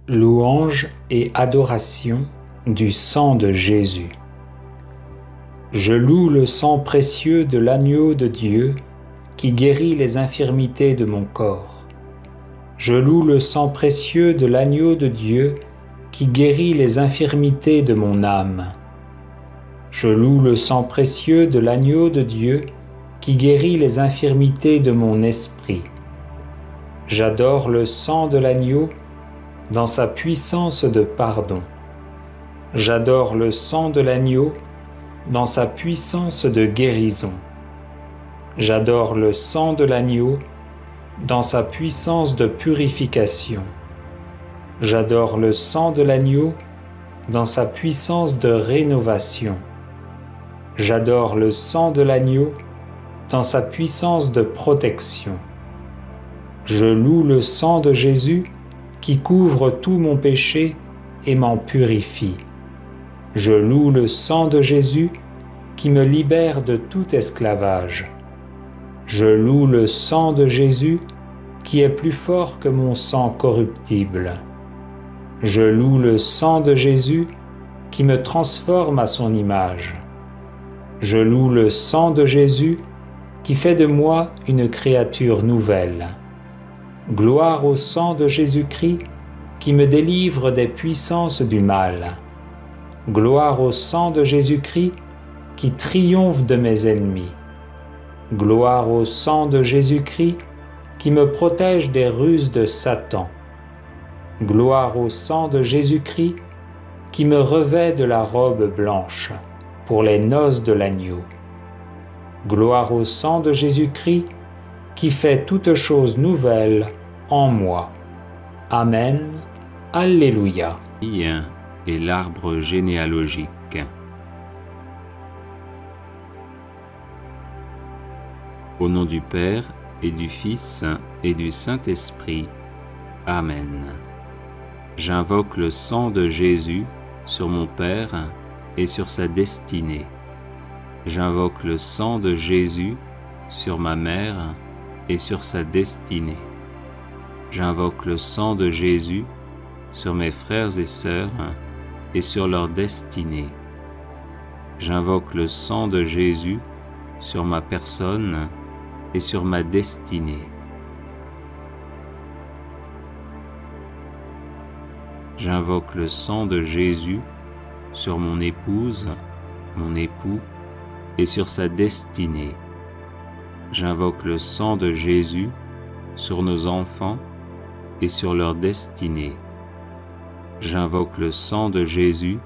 Louange et adoration du sang de Jésus. Je loue le sang précieux de l'agneau de Dieu qui guérit les infirmités de mon corps. Je loue le sang précieux de l'agneau de Dieu qui guérit les infirmités de mon âme. Je loue le sang précieux de l'agneau de Dieu qui guérit les infirmités de mon esprit. J'adore le sang de l'agneau dans sa puissance de pardon. J'adore le sang de l'agneau dans sa puissance de guérison. J'adore le sang de l'agneau dans sa puissance de purification. J'adore le sang de l'agneau dans sa puissance de rénovation. J'adore le sang de l'agneau dans sa puissance de protection. Je loue le sang de Jésus qui couvre tout mon péché et m'en purifie. Je loue le sang de Jésus qui me libère de tout esclavage. Je loue le sang de Jésus qui est plus fort que mon sang corruptible. Je loue le sang de Jésus qui me transforme à son image. Je loue le sang de Jésus qui fait de moi une créature nouvelle. Gloire au sang de Jésus-Christ qui me délivre des puissances du mal. Gloire au sang de Jésus-Christ qui triomphe de mes ennemis. Gloire au sang de Jésus-Christ qui me protège des ruses de Satan. Gloire au sang de Jésus-Christ qui me revêt de la robe blanche pour les noces de l'agneau. Gloire au sang de Jésus-Christ qui fait toutes choses nouvelles en moi. Amen. Alléluia. Et l'arbre généalogique. Au nom du Père et du Fils et du Saint-Esprit. Amen. J'invoque le sang de Jésus sur mon Père et sur sa destinée. J'invoque le sang de Jésus sur ma mère et sur sa destinée. J'invoque le sang de Jésus sur mes frères et sœurs et sur leur destinée. J'invoque le sang de Jésus sur ma personne et sur ma destinée. J'invoque le sang de Jésus sur mon épouse, mon époux et sur sa destinée. J'invoque le sang de Jésus sur nos enfants et sur leur destinée. J'invoque le sang de Jésus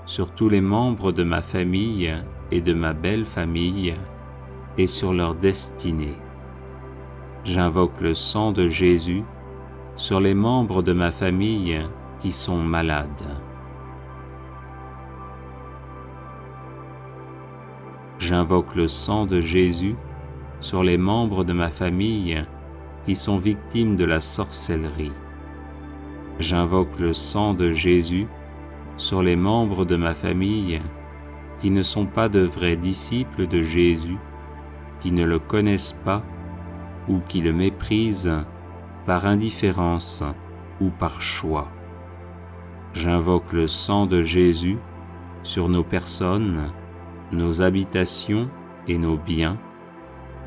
sur tous les membres de ma famille et de ma belle famille et sur leur destinée. J'invoque le sang de Jésus sur les membres de ma famille qui sont malades. J'invoque le sang de Jésus sur les membres de ma famille qui sont victimes de la sorcellerie. J'invoque le sang de Jésus sur les membres de ma famille qui ne sont pas de vrais disciples de Jésus, qui ne le connaissent pas ou qui le méprisent par indifférence ou par choix. J'invoque le sang de Jésus sur nos personnes, nos habitations et nos biens,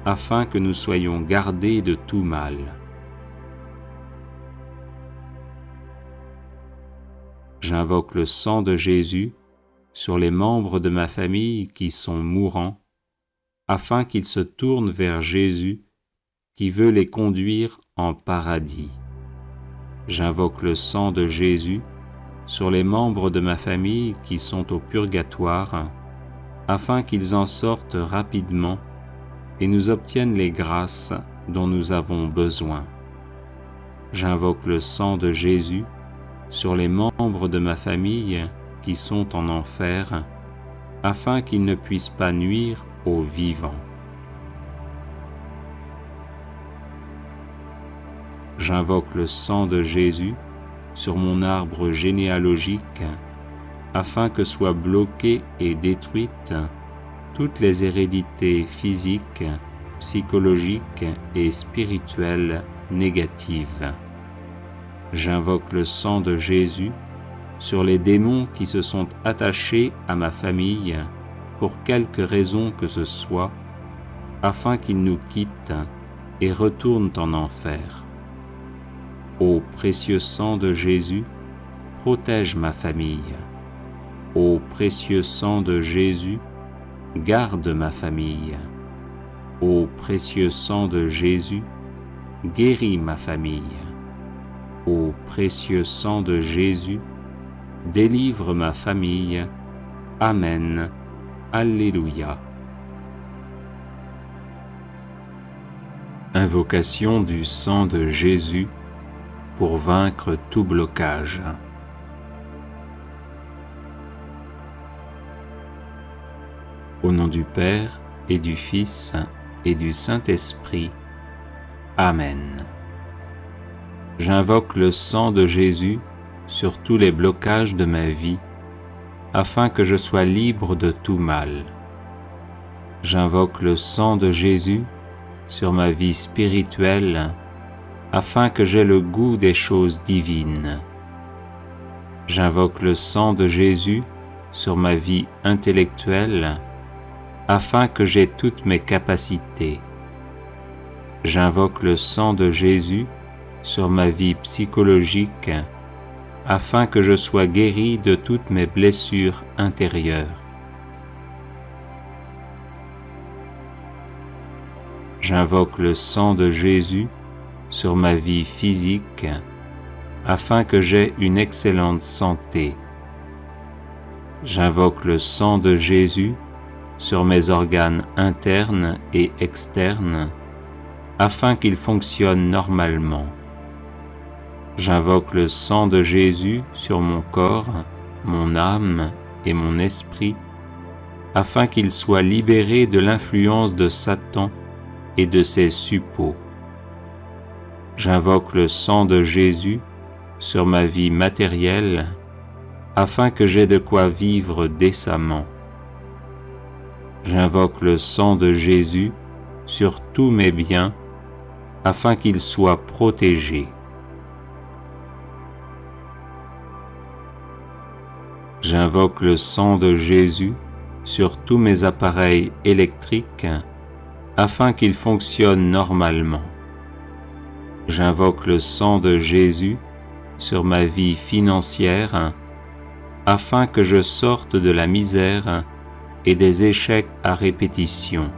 afin que nous soyons gardés de tout mal. J'invoque le sang de Jésus sur les membres de ma famille qui sont mourants, afin qu'ils se tournent vers Jésus qui veut les conduire en paradis. J'invoque le sang de Jésus sur les membres de ma famille qui sont au purgatoire, afin qu'ils en sortent rapidement et nous obtiennent les grâces dont nous avons besoin. J'invoque le sang de Jésus sur les membres de ma famille qui sont en enfer, afin qu'ils ne puissent pas nuire aux vivants. J'invoque le sang de Jésus sur mon arbre généalogique, afin que soient bloquées et détruites toutes les hérédités physiques, psychologiques et spirituelles négatives. J'invoque le sang de Jésus sur les démons qui se sont attachés à ma famille pour quelque raison que ce soit, afin qu'ils nous quittent et retournent en enfer. Ô précieux sang de Jésus, protège ma famille. Ô précieux sang de Jésus, garde ma famille. Ô précieux sang de Jésus, guéris ma famille. Ô précieux sang de Jésus, délivre ma famille. Amen. Alléluia. Invocation du sang de Jésus pour vaincre tout blocage. Au nom du Père et du Fils et du Saint-Esprit. Amen. J'invoque le sang de Jésus sur tous les blocages de ma vie, afin que je sois libre de tout mal. J'invoque le sang de Jésus sur ma vie spirituelle, afin que j'aie le goût des choses divines. J'invoque le sang de Jésus sur ma vie intellectuelle, afin que j'aie toutes mes capacités. J'invoque le sang de Jésus sur ma vie psychologique, afin que je sois guéri de toutes mes blessures intérieures. J'invoque le sang de Jésus sur ma vie physique, afin que j'aie une excellente santé. J'invoque le sang de Jésus sur mes organes internes et externes, afin qu'ils fonctionnent normalement. J'invoque le sang de Jésus sur mon corps, mon âme et mon esprit, afin qu'ils soient libérés de l'influence de Satan et de ses suppôts. J'invoque le sang de Jésus sur ma vie matérielle, afin que j'aie de quoi vivre décemment. J'invoque le sang de Jésus sur tous mes biens, afin qu'ils soient protégés. J'invoque le sang de Jésus sur tous mes appareils électriques, afin qu'ils fonctionnent normalement. J'invoque le sang de Jésus sur ma vie financière, afin que je sorte de la misère et des échecs à répétition.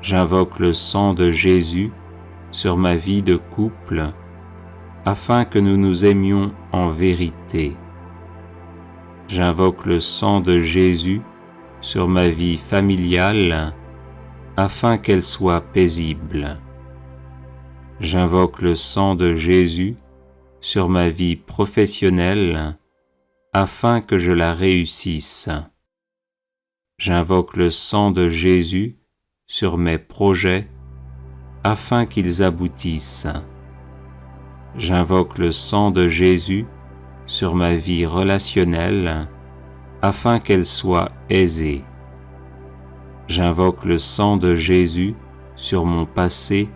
J'invoque le sang de Jésus sur ma vie de couple, afin que nous nous aimions en vérité. J'invoque le sang de Jésus sur ma vie familiale, afin qu'elle soit paisible. J'invoque le sang de Jésus sur ma vie professionnelle, afin que je la réussisse. J'invoque le sang de Jésus sur mes projets, afin qu'ils aboutissent. J'invoque le sang de Jésus sur ma vie relationnelle, afin qu'elle soit aisée. J'invoque le sang de Jésus sur mon passé,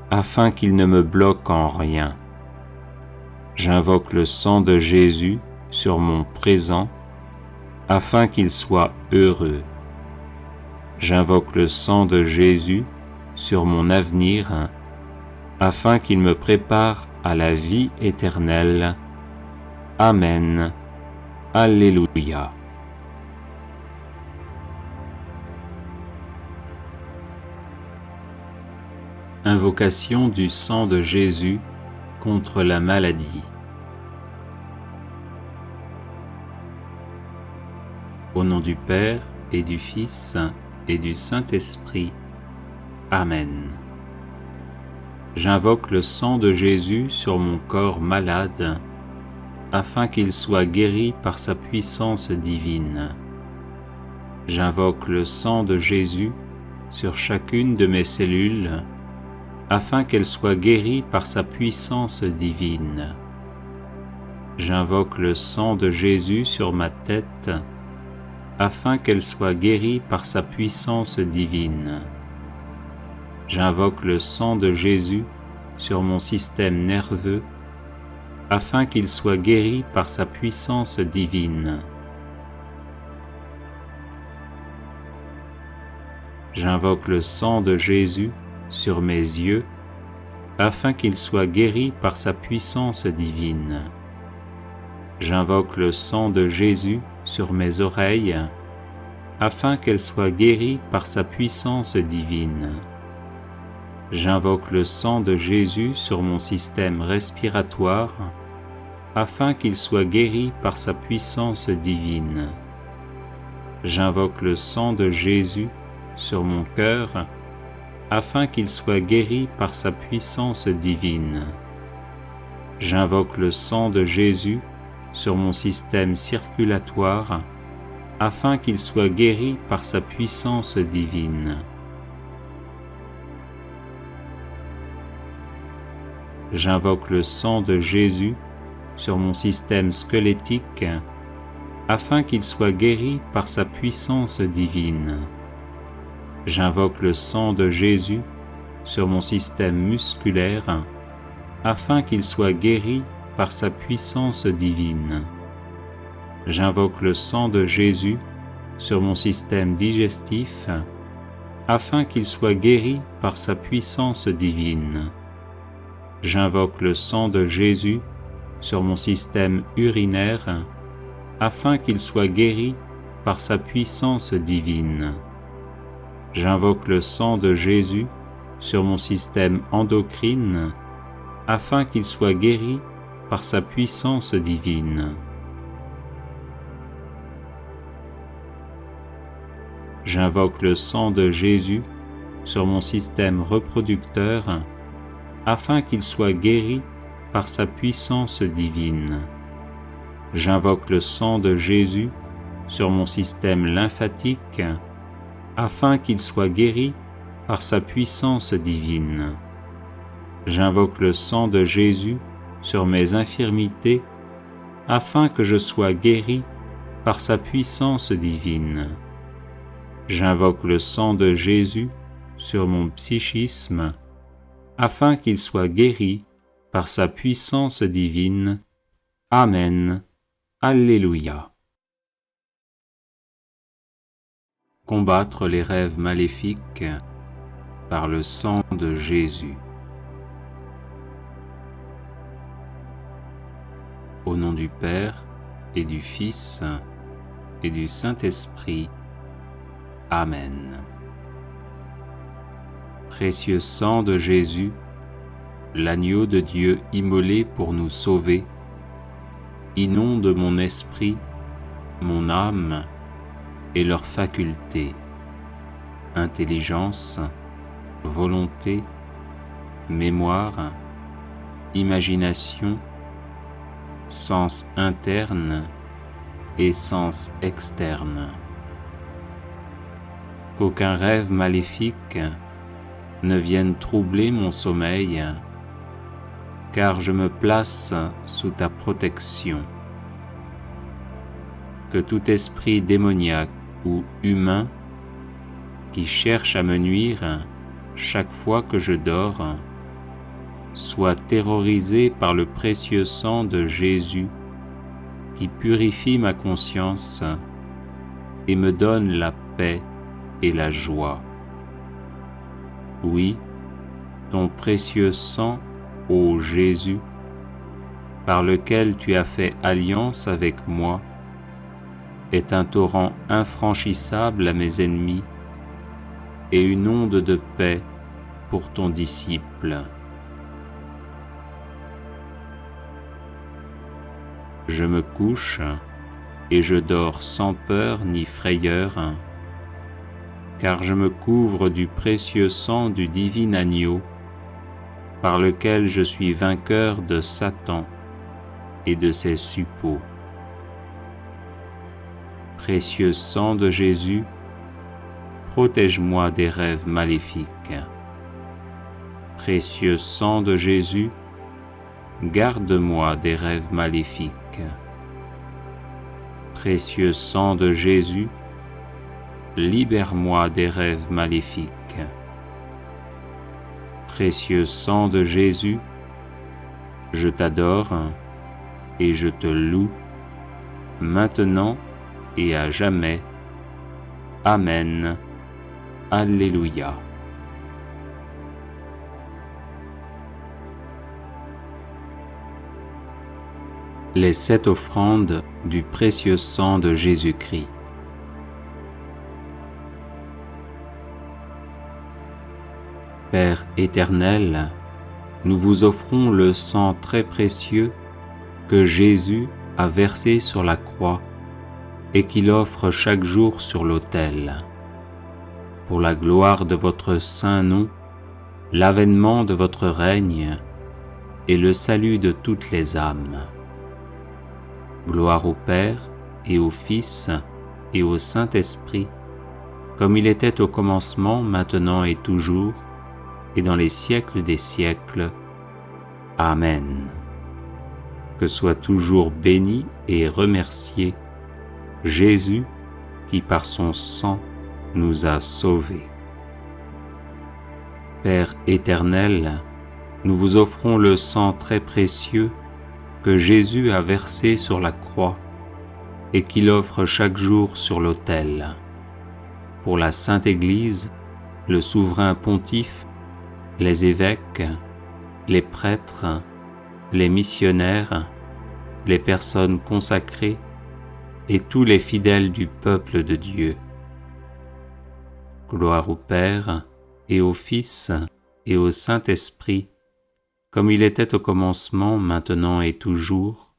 afin qu'il ne me bloque en rien. J'invoque le sang de Jésus sur mon présent, afin qu'il soit heureux. J'invoque le sang de Jésus sur mon avenir, afin qu'il me prépare à la vie éternelle. Amen. Alléluia. Invocation du sang de Jésus contre la maladie. Au nom du Père et du Fils et du Saint-Esprit. Amen. J'invoque le sang de Jésus sur mon corps malade, afin qu'il soit guéri par sa puissance divine. J'invoque le sang de Jésus sur chacune de mes cellules, afin qu'elles soient guéries par sa puissance divine. J'invoque le sang de Jésus sur ma tête, afin qu'elle soit guérie par sa puissance divine. J'invoque le sang de Jésus sur mon système nerveux, afin qu'il soit guéri par sa puissance divine. J'invoque le sang de Jésus sur mes yeux, afin qu'il soit guéri par sa puissance divine. J'invoque le sang de Jésus sur mes oreilles, afin qu'elles soient guéries par sa puissance divine. J'invoque le sang de Jésus sur mon système respiratoire, afin qu'il soit guéri par sa puissance divine. J'invoque le sang de Jésus sur mon cœur, afin qu'il soit guéri par sa puissance divine. J'invoque le sang de Jésus sur mon système circulatoire, afin qu'il soit guéri par sa puissance divine. J'invoque le sang de Jésus sur mon système squelettique, afin qu'il soit guéri par sa puissance divine. J'invoque le sang de Jésus sur mon système musculaire, afin qu'il soit guéri par sa puissance divine. J'invoque le sang de Jésus sur mon système digestif, afin qu'il soit guéri par sa puissance divine. J'invoque le sang de Jésus sur mon système urinaire, afin qu'il soit guéri par sa puissance divine. J'invoque le sang de Jésus sur mon système endocrine, afin qu'il soit guéri par sa puissance divine. J'invoque le sang de Jésus sur mon système reproducteur, afin qu'il soit guéri par sa puissance divine. J'invoque le sang de Jésus sur mon système lymphatique, afin qu'il soit guéri par sa puissance divine. J'invoque le sang de Jésus sur mes infirmités, afin que je sois guéri par sa puissance divine. J'invoque le sang de Jésus sur mon psychisme, afin qu'il soit guéri par sa puissance divine. Amen. Alléluia. Combattre les rêves maléfiques par le sang de Jésus. Au nom du Père et du Fils et du Saint-Esprit. Amen. Précieux sang de Jésus, l'agneau de Dieu immolé pour nous sauver, inonde mon esprit, mon âme et leurs facultés, intelligence, volonté, mémoire, imagination, sens interne et sens externe. Qu'aucun rêve maléfique ne vienne troubler mon sommeil, car je me place sous ta protection. Que tout esprit démoniaque ou humain qui cherche à me nuire chaque fois que je dors soit terrorisé par le précieux sang de Jésus qui purifie ma conscience et me donne la paix et la joie. Oui, ton précieux sang, ô Jésus, par lequel tu as fait alliance avec moi, est un torrent infranchissable à mes ennemis et une onde de paix pour ton disciple. Je me couche et je dors sans peur ni frayeur, car je me couvre du précieux sang du divin agneau, par lequel je suis vainqueur de Satan et de ses suppôts. Précieux sang de Jésus, protège-moi des rêves maléfiques. Précieux sang de Jésus, garde-moi des rêves maléfiques. Précieux sang de Jésus, libère-moi des rêves maléfiques. Précieux sang de Jésus, je t'adore et je te loue, maintenant et à jamais. Amen. Alléluia. Les 7 offrandes du précieux sang de Jésus-Christ. Père éternel, nous vous offrons le sang très précieux que Jésus a versé sur la croix et qu'il offre chaque jour sur l'autel. Pour la gloire de votre saint nom, l'avènement de votre règne et le salut de toutes les âmes. Gloire au Père et au Fils et au Saint-Esprit, comme il était au commencement, maintenant et toujours, et dans les siècles des siècles. Amen. Que soit toujours béni et remercié Jésus qui par son sang nous a sauvés. Père éternel, nous vous offrons le sang très précieux que Jésus a versé sur la croix et qu'il offre chaque jour sur l'autel. Pour la Sainte Église, le souverain pontife, les évêques, les prêtres, les missionnaires, les personnes consacrées et tous les fidèles du peuple de Dieu. Gloire au Père et au Fils et au Saint-Esprit, comme il était au commencement, maintenant et toujours,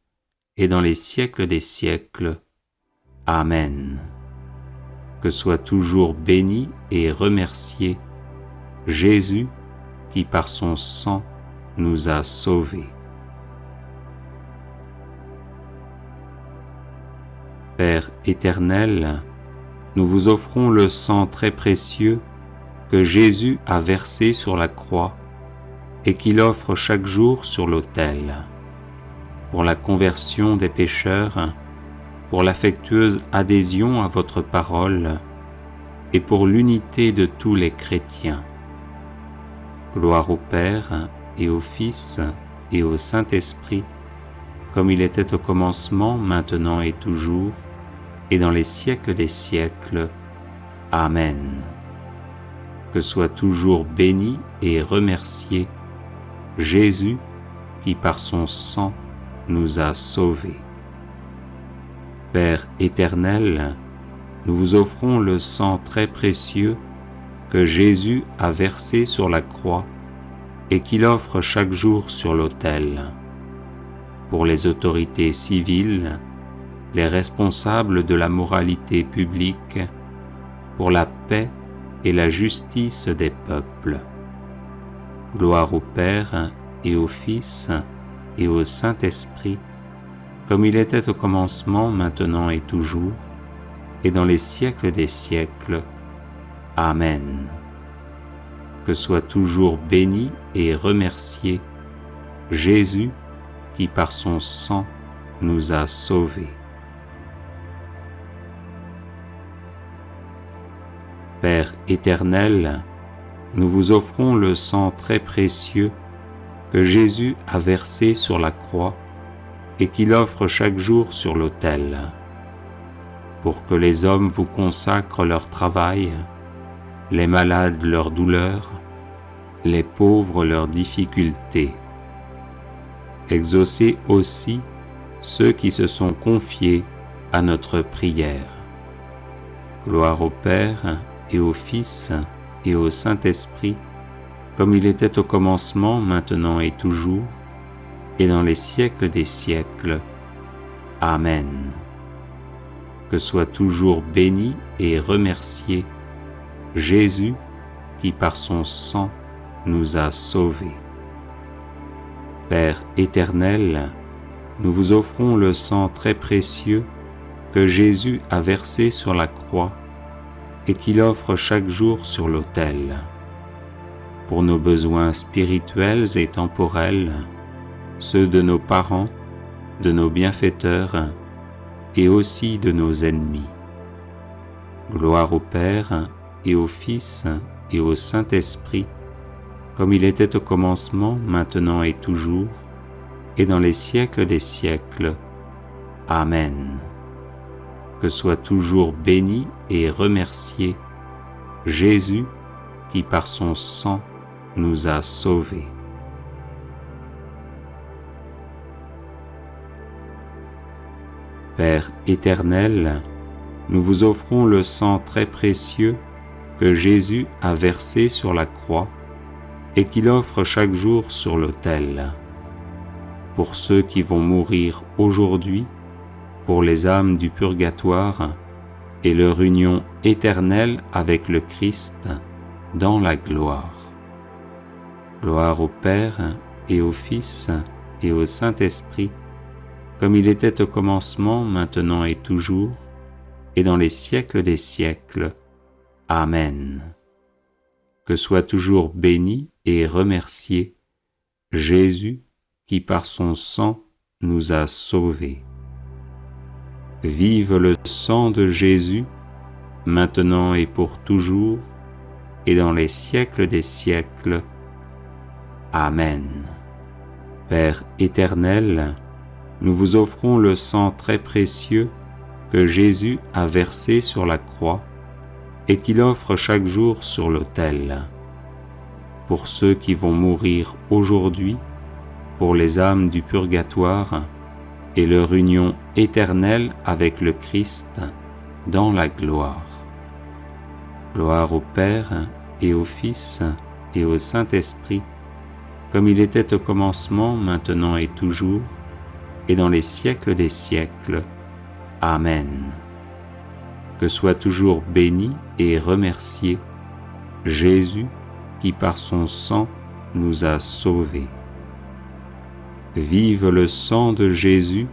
et dans les siècles des siècles. Amen. Que soit toujours béni et remercié Jésus qui par son sang nous a sauvés. Père éternel, nous vous offrons le sang très précieux que Jésus a versé sur la croix et qu'il offre chaque jour sur l'autel. Pour la conversion des pécheurs, pour l'affectueuse adhésion à votre parole et pour l'unité de tous les chrétiens. Gloire au Père et au Fils et au Saint-Esprit, comme il était au commencement, maintenant et toujours, et dans les siècles des siècles. Amen. Que soit toujours béni et remercié Jésus qui par son sang nous a sauvés. Père éternel, nous vous offrons le sang très précieux que Jésus a versé sur la croix et qu'il offre chaque jour sur l'autel. Pour les autorités civiles, les responsables de la moralité publique, pour la paix et la justice des peuples. Gloire au Père et au Fils et au Saint-Esprit, comme il était au commencement, maintenant et toujours, et dans les siècles des siècles. Amen. Que soit toujours béni et remercié Jésus qui par son sang nous a sauvés. Père éternel, nous vous offrons le sang très précieux que Jésus a versé sur la croix et qu'il offre chaque jour sur l'autel, pour que les hommes vous consacrent leur travail, les malades leur douleur, les pauvres leurs difficultés. Exaucez aussi ceux qui se sont confiés à notre prière. Gloire au Père et au Fils et au Saint-Esprit, comme il était au commencement, maintenant et toujours, et dans les siècles des siècles. Amen. Que soit toujours béni et remercié Jésus qui par son sang nous a sauvés. Père éternel, nous vous offrons le sang très précieux que Jésus a versé sur la croix et qu'il offre chaque jour sur l'autel. Pour nos besoins spirituels et temporels, ceux de nos parents, de nos bienfaiteurs et aussi de nos ennemis. Gloire au Père et au Fils et au Saint-Esprit, comme il était au commencement, maintenant et toujours, et dans les siècles des siècles. Amen. Que soit toujours béni et remercié Jésus qui par son sang nous a sauvés. Père éternel, nous vous offrons le sang très précieux que Jésus a versé sur la croix et qu'il offre chaque jour sur l'autel. Pour ceux qui vont mourir aujourd'hui, pour les âmes du purgatoire et leur union éternelle avec le Christ dans la gloire. Gloire au Père et au Fils et au Saint-Esprit, comme il était au commencement, maintenant et toujours, et dans les siècles des siècles. Amen. Que soit toujours béni et remercié Jésus qui par son sang nous a sauvés. Vive le sang de Jésus, maintenant et pour toujours, et dans les siècles des siècles. Amen. Père éternel, nous vous offrons le sang très précieux que Jésus a versé sur la croix et qu'il offre chaque jour sur l'autel. Pour ceux qui vont mourir aujourd'hui, pour les âmes du purgatoire et leur union éternelle avec le Christ dans la gloire. Gloire au Père et au Fils et au Saint-Esprit, comme il était au commencement, maintenant et toujours, et dans les siècles des siècles. Amen. Que soit toujours béni et remercié Jésus qui par son sang nous a sauvés. Vive le sang de Jésus,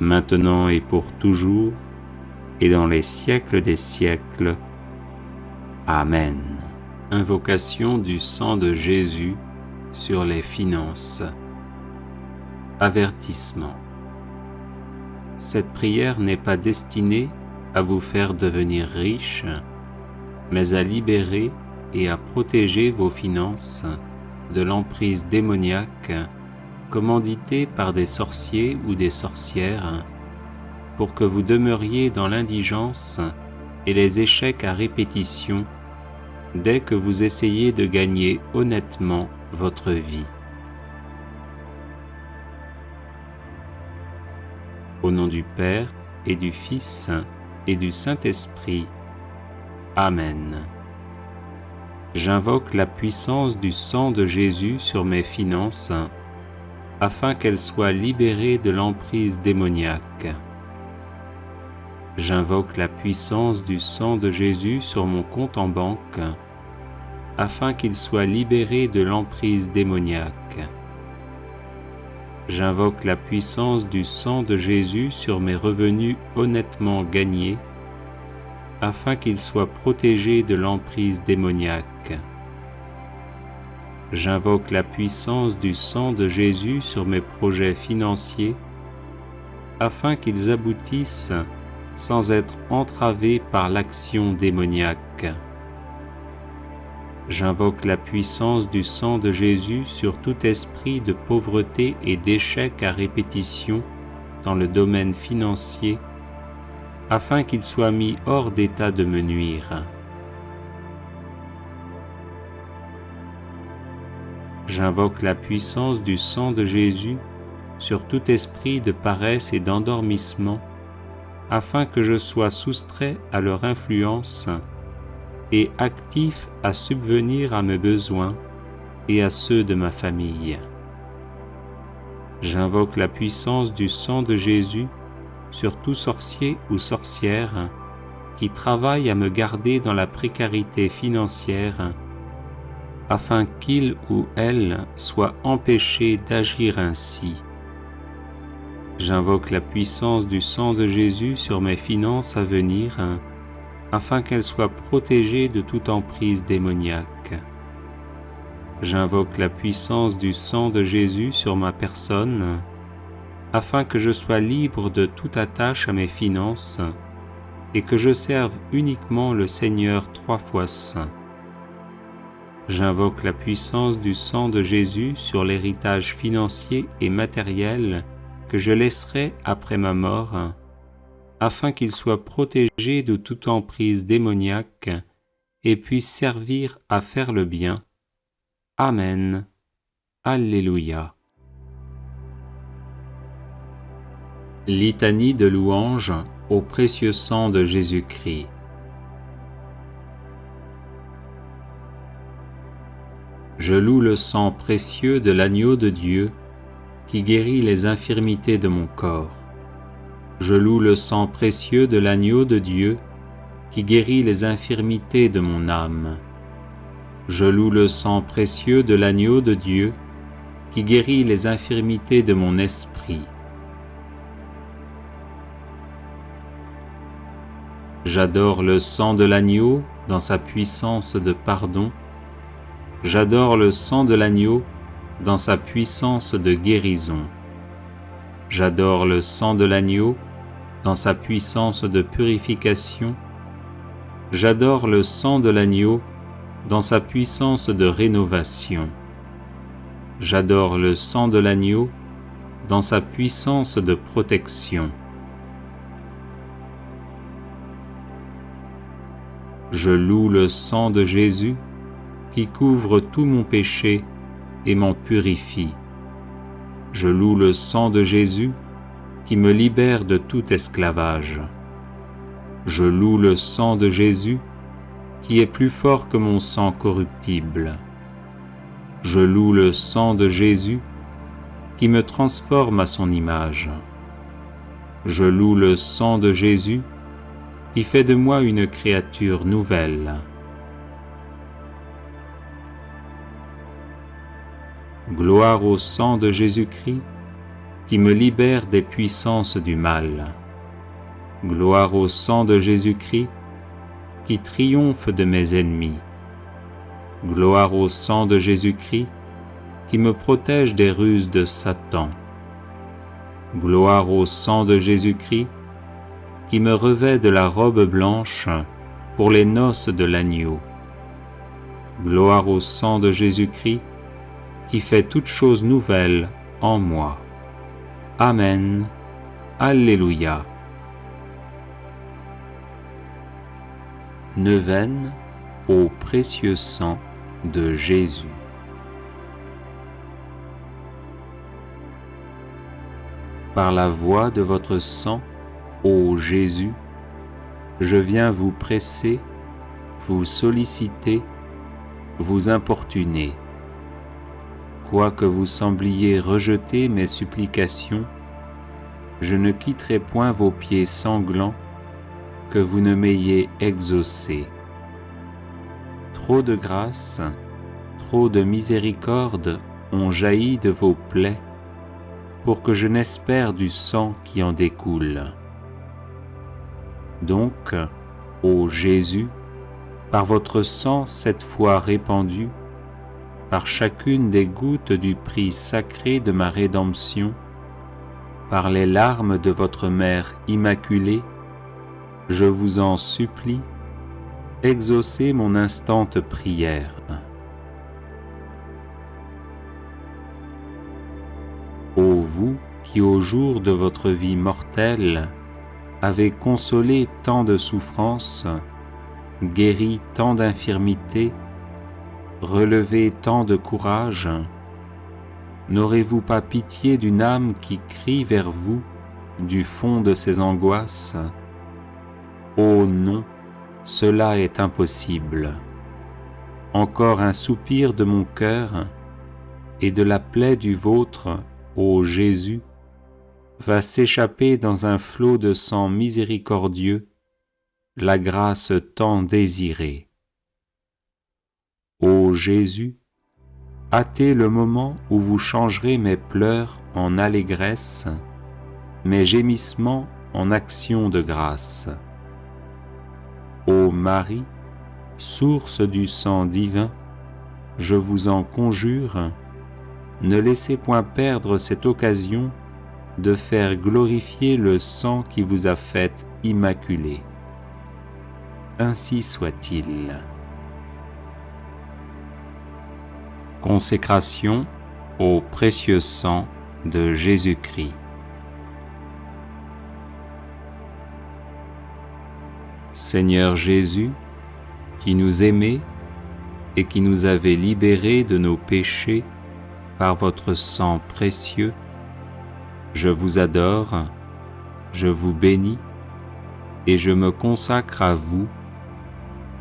maintenant et pour toujours, et dans les siècles des siècles. Amen. Invocation du sang de Jésus sur les finances. Avertissement. Cette prière n'est pas destinée à vous faire devenir riche, mais à libérer et à protéger vos finances de l'emprise démoniaque commanditée par des sorciers ou des sorcières pour que vous demeuriez dans l'indigence et les échecs à répétition dès que vous essayez de gagner honnêtement votre vie. Au nom du Père et du Fils et du Saint-Esprit. Amen. J'invoque la puissance du sang de Jésus sur mes finances, afin qu'elles soient libérées de l'emprise démoniaque. J'invoque la puissance du sang de Jésus sur mon compte en banque, afin qu'il soit libéré de l'emprise démoniaque. J'invoque la puissance du sang de Jésus sur mes revenus honnêtement gagnés, afin qu'ils soient protégés de l'emprise démoniaque. J'invoque la puissance du sang de Jésus sur mes projets financiers, afin qu'ils aboutissent sans être entravés par l'action démoniaque. J'invoque la puissance du sang de Jésus sur tout esprit de pauvreté et d'échec à répétition dans le domaine financier, afin qu'il soit mis hors d'état de me nuire. J'invoque la puissance du sang de Jésus sur tout esprit de paresse et d'endormissement, afin que je sois soustrait à leur influence et actif à subvenir à mes besoins et à ceux de ma famille. J'invoque la puissance du sang de Jésus sur tout sorcier ou sorcière qui travaille à me garder dans la précarité financière, afin qu'il ou elle soit empêché d'agir ainsi. J'invoque la puissance du sang de Jésus sur mes finances à venir, afin qu'elles soient protégées de toute emprise démoniaque. J'invoque la puissance du sang de Jésus sur ma personne, afin que je sois libre de toute attache à mes finances et que je serve uniquement le Seigneur 3 fois saint. J'invoque la puissance du sang de Jésus sur l'héritage financier et matériel que je laisserai après ma mort, afin qu'il soit protégé de toute emprise démoniaque et puisse servir à faire le bien. Amen. Alléluia. Litanie de louange au précieux sang de Jésus-Christ. Je loue le sang précieux de l'agneau de Dieu qui guérit les infirmités de mon corps. Je loue le sang précieux de l'agneau de Dieu qui guérit les infirmités de mon âme. Je loue le sang précieux de l'agneau de Dieu qui guérit les infirmités de mon esprit. J'adore le sang de l'agneau dans sa puissance de pardon. J'adore le sang de l'agneau dans sa puissance de guérison. J'adore le sang de l'agneau dans sa puissance de purification. J'adore le sang de l'agneau dans sa puissance de rénovation. J'adore le sang de l'agneau dans sa puissance de protection. Je loue le sang de Jésus qui couvre tout mon péché et m'en purifie. Je loue le sang de Jésus qui me libère de tout esclavage. Je loue le sang de Jésus qui est plus fort que mon sang corruptible. Je loue le sang de Jésus qui me transforme à son image. Je loue le sang de Jésus qui fait de moi une créature nouvelle. Gloire au sang de Jésus-Christ qui me libère des puissances du mal. Gloire au sang de Jésus-Christ qui triomphe de mes ennemis. Gloire au sang de Jésus-Christ qui me protège des ruses de Satan. Gloire au sang de Jésus-Christ qui me revêt de la robe blanche pour les noces de l'agneau. Gloire au sang de Jésus-Christ qui fait toutes choses nouvelles en moi. Amen. Alléluia. Neuvaine au précieux sang de Jésus. Par la voie de votre sang, ô Jésus, je viens vous presser, vous solliciter, vous importuner. Quoique vous sembliez rejeter mes supplications, je ne quitterai point vos pieds sanglants que vous ne m'ayez exaucé. Trop de grâce, trop de miséricorde ont jailli de vos plaies pour que je n'espère du sang qui en découle. Donc, ô Jésus, par votre sang cette fois répandu, par chacune des gouttes du prix sacré de ma rédemption, par les larmes de votre Mère Immaculée, je vous en supplie, exaucez mon instante prière. Ô vous qui au jour de votre vie mortelle avez consolé tant de souffrances, guéri tant d'infirmités, relevé tant de courage, n'aurez-vous pas pitié d'une âme qui crie vers vous du fond de ses angoisses ? Oh non, cela est impossible. Encore un soupir de mon cœur et de la plaie du vôtre, ô Jésus, va s'échapper dans un flot de sang miséricordieux, la grâce tant désirée. Ô Jésus, hâtez le moment où vous changerez mes pleurs en allégresse, mes gémissements en actions de grâce. Ô Marie, source du sang divin, je vous en conjure, ne laissez point perdre cette occasion de faire glorifier le sang qui vous a faite immaculée. Ainsi soit-il. Consécration au précieux sang de Jésus-Christ. Seigneur Jésus, qui nous aimez et qui nous avez libérés de nos péchés par votre sang précieux, je vous adore, je vous bénis et je me consacre à vous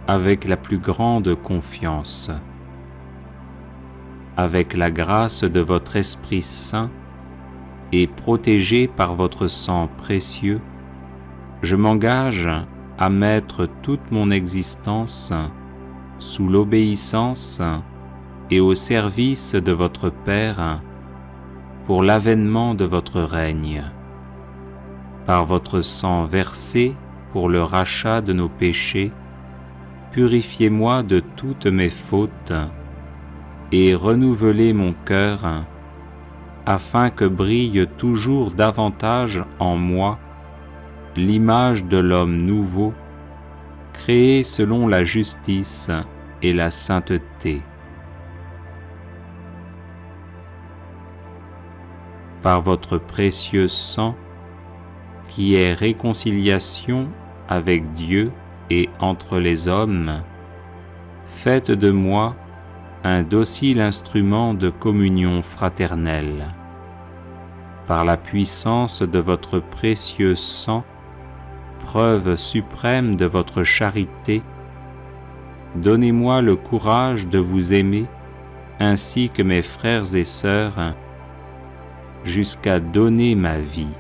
avec la plus grande confiance. Avec la grâce de votre Esprit Saint et protégé par votre sang précieux, je m'engage à mettre toute mon existence sous l'obéissance et au service de votre Père pour l'avènement de votre règne. Par votre sang versé pour le rachat de nos péchés, purifiez-moi de toutes mes fautes et renouvelez mon cœur afin que brille toujours davantage en moi l'image de l'homme nouveau, créé selon la justice et la sainteté. Par votre précieux sang, qui est réconciliation avec Dieu et entre les hommes, faites de moi un docile instrument de communion fraternelle. Par la puissance de votre précieux sang, preuve suprême de votre charité, donnez-moi le courage de vous aimer ainsi que mes frères et sœurs, jusqu'à donner ma vie.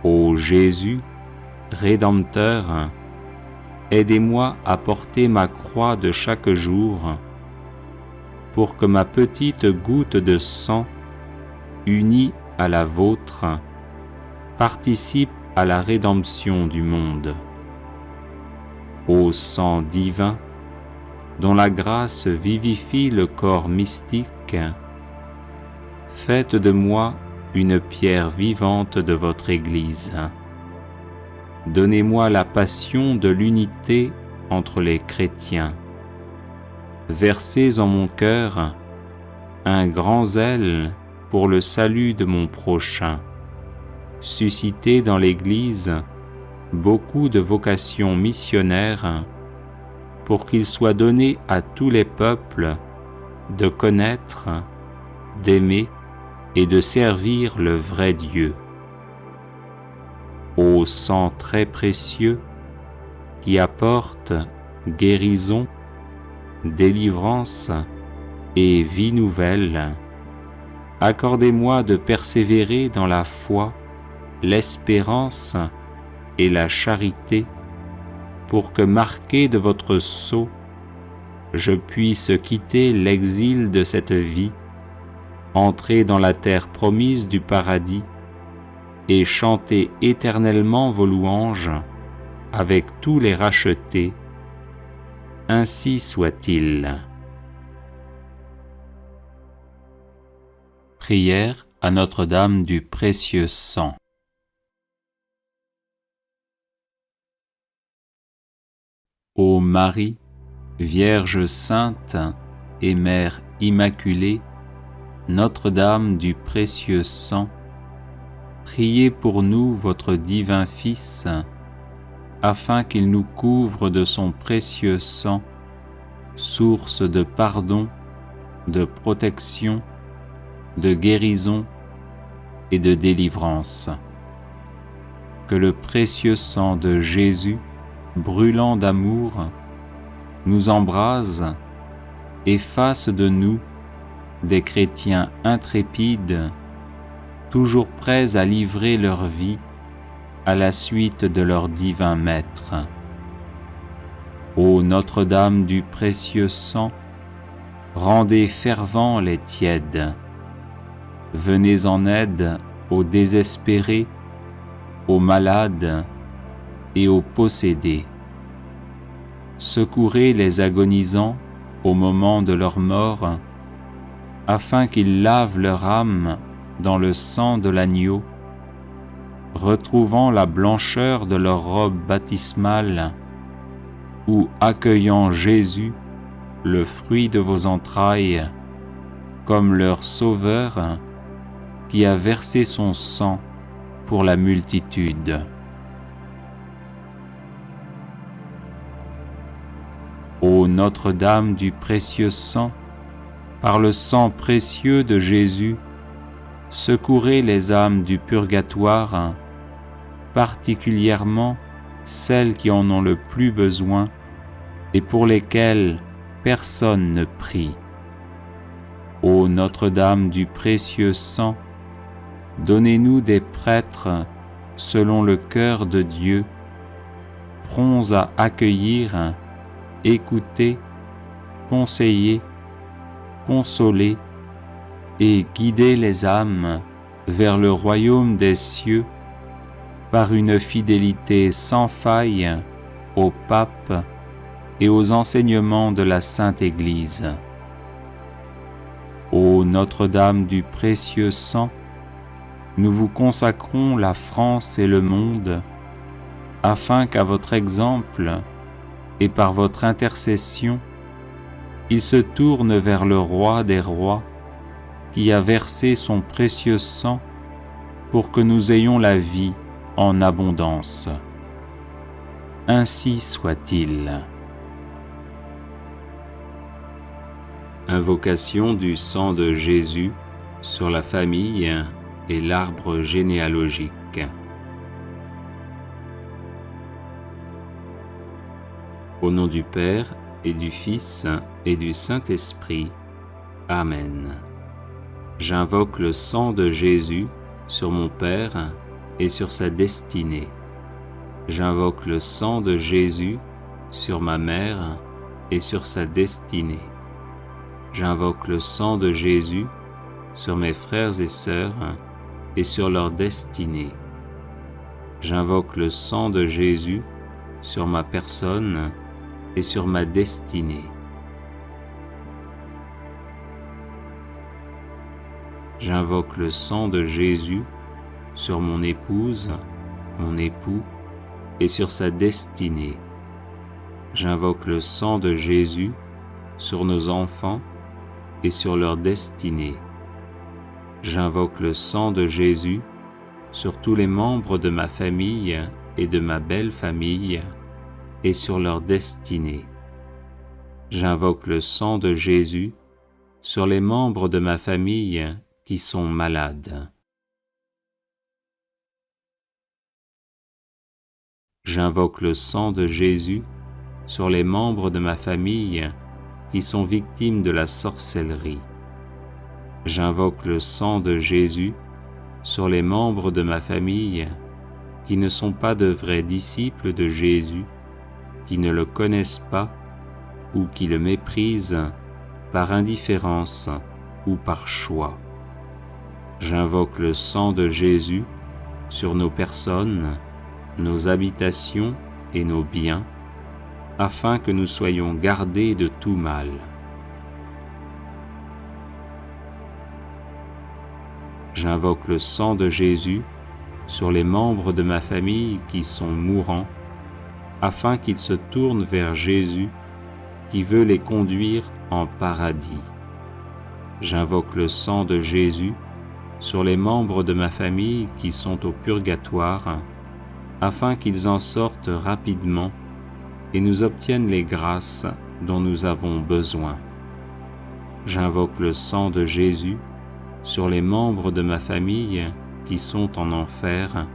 Ô Jésus, Rédempteur, aidez-moi à porter ma croix de chaque jour, pour que ma petite goutte de sang, unie à la vôtre, participe à la rédemption du monde. Ô sang divin, dont la grâce vivifie le corps mystique, faites de moi une pierre vivante de votre Église. Donnez-moi la passion de l'unité entre les chrétiens. Versez en mon cœur un grand zèle pour le salut de mon prochain. Suscitez dans l'Église beaucoup de vocations missionnaires pour qu'il soit donné à tous les peuples de connaître, d'aimer et de servir le vrai Dieu. Ô sang très précieux qui apporte guérison, délivrance et vie nouvelle, accordez-moi de persévérer dans la foi, l'espérance et la charité, pour que, marqué de votre sceau, je puisse quitter l'exil de cette vie, entrer dans la terre promise du paradis et chanter éternellement vos louanges avec tous les rachetés. Ainsi soit-il. Prière à Notre-Dame du précieux sang. Ô Marie, Vierge sainte et Mère immaculée, Notre-Dame du précieux sang, priez pour nous votre divin Fils, afin qu'il nous couvre de son précieux sang, source de pardon, de protection, de guérison et de délivrance. Que le précieux sang de Jésus, brûlant d'amour, nous embrase et fasse de nous des chrétiens intrépides, toujours prêts à livrer leur vie à la suite de leur divin Maître. Ô Notre-Dame du précieux sang, rendez fervents les tièdes. Venez en aide aux désespérés, aux malades et aux possédés. Secourez les agonisants au moment de leur mort, afin qu'ils lavent leur âme dans le sang de l'agneau, retrouvant la blancheur de leur robe baptismale, ou accueillant Jésus le fruit de vos entrailles, comme leur Sauveur qui a versé son sang pour la multitude. Ô Notre-Dame du précieux sang, par le sang précieux de Jésus, secourez les âmes du purgatoire, particulièrement celles qui en ont le plus besoin et pour lesquelles personne ne prie. Ô Notre-Dame du précieux sang, donnez-nous des prêtres selon le cœur de Dieu, prompts à accueillir, écouter, conseiller, consoler et guider les âmes vers le royaume des cieux par une fidélité sans faille au pape et aux enseignements de la Sainte Église. Ô Notre-Dame du précieux sang, nous vous consacrons la France et le monde, afin qu'à votre exemple et par votre intercession, ils se tournent vers le Roi des rois, qui a versé son précieux sang pour que nous ayons la vie en abondance. Ainsi soit-il. Invocation du sang de Jésus sur la famille et l'arbre généalogique. Au nom du Père et du Fils et du Saint-Esprit. Amen. J'invoque le sang de Jésus sur mon Père et sur sa destinée. J'invoque le sang de Jésus sur ma mère et sur sa destinée. J'invoque le sang de Jésus sur mes frères et sœurs et sur leur destinée. J'invoque le sang de Jésus sur ma personne et sur ma destinée. J'invoque le sang de Jésus sur mon épouse, mon époux et sur sa destinée. J'invoque le sang de Jésus sur nos enfants et sur leur destinée. J'invoque le sang de Jésus sur tous les membres de ma famille et de ma belle famille et sur leur destinée. J'invoque le sang de Jésus sur les membres de ma famille qui sont malades. J'invoque le sang de Jésus sur les membres de ma famille qui sont victimes de la sorcellerie. J'invoque le sang de Jésus sur les membres de ma famille qui ne sont pas de vrais disciples de Jésus, qui ne le connaissent pas ou qui le méprisent par indifférence ou par choix. J'invoque le sang de Jésus sur nos personnes, nos habitations et nos biens, afin que nous soyons gardés de tout mal. J'invoque le sang de Jésus sur les membres de ma famille qui sont mourants, afin qu'ils se tournent vers Jésus, qui veut les conduire en paradis. J'invoque le sang de Jésus sur les membres de ma famille qui sont au purgatoire, afin qu'ils en sortent rapidement et nous obtiennent les grâces dont nous avons besoin. J'invoque le sang de Jésus sur les membres de ma famille qui sont en enfer,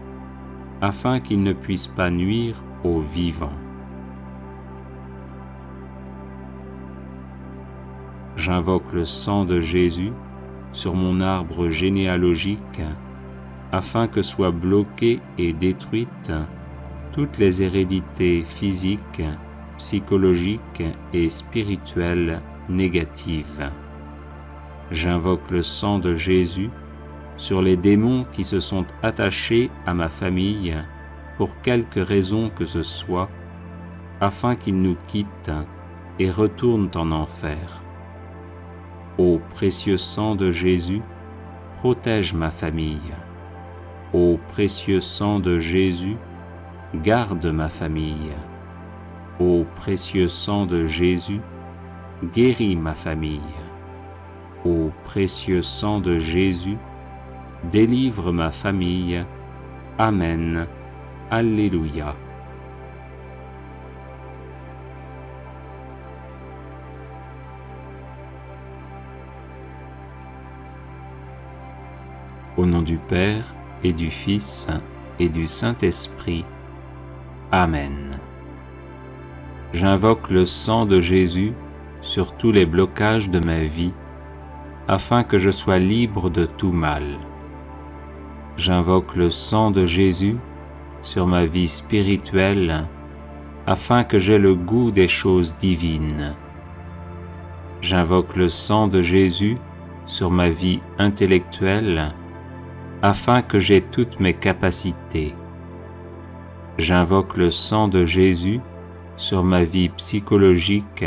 afin qu'ils ne puissent pas nuire aux vivants. J'invoque le sang de Jésus sur mon arbre généalogique, afin que soient bloquées et détruites toutes les hérédités physiques, psychologiques et spirituelles négatives. J'invoque le sang de Jésus sur les démons qui se sont attachés à ma famille pour quelque raison que ce soit, afin qu'ils nous quittent et retournent en enfer. Ô précieux sang de Jésus, protège ma famille. Ô précieux sang de Jésus, garde ma famille. Ô précieux sang de Jésus, guéris ma famille. Ô précieux sang de Jésus, délivre ma famille. Amen. Alléluia. Au nom du Père, et du Fils, et du Saint-Esprit. Amen. J'invoque le sang de Jésus sur tous les blocages de ma vie, afin que je sois libre de tout mal. J'invoque le sang de Jésus sur ma vie spirituelle, afin que j'aie le goût des choses divines. J'invoque le sang de Jésus sur ma vie intellectuelle, afin que j'aie toutes mes capacités. J'invoque le sang de Jésus sur ma vie psychologique,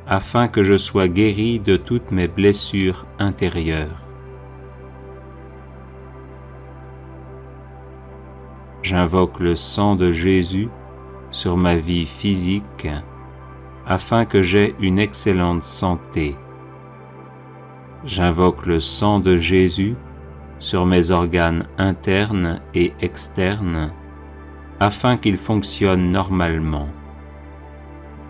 afin que je sois guéri de toutes mes blessures intérieures. J'invoque le sang de Jésus sur ma vie physique, afin que j'aie une excellente santé. J'invoque le sang de Jésus sur mes organes internes et externes, afin qu'ils fonctionnent normalement.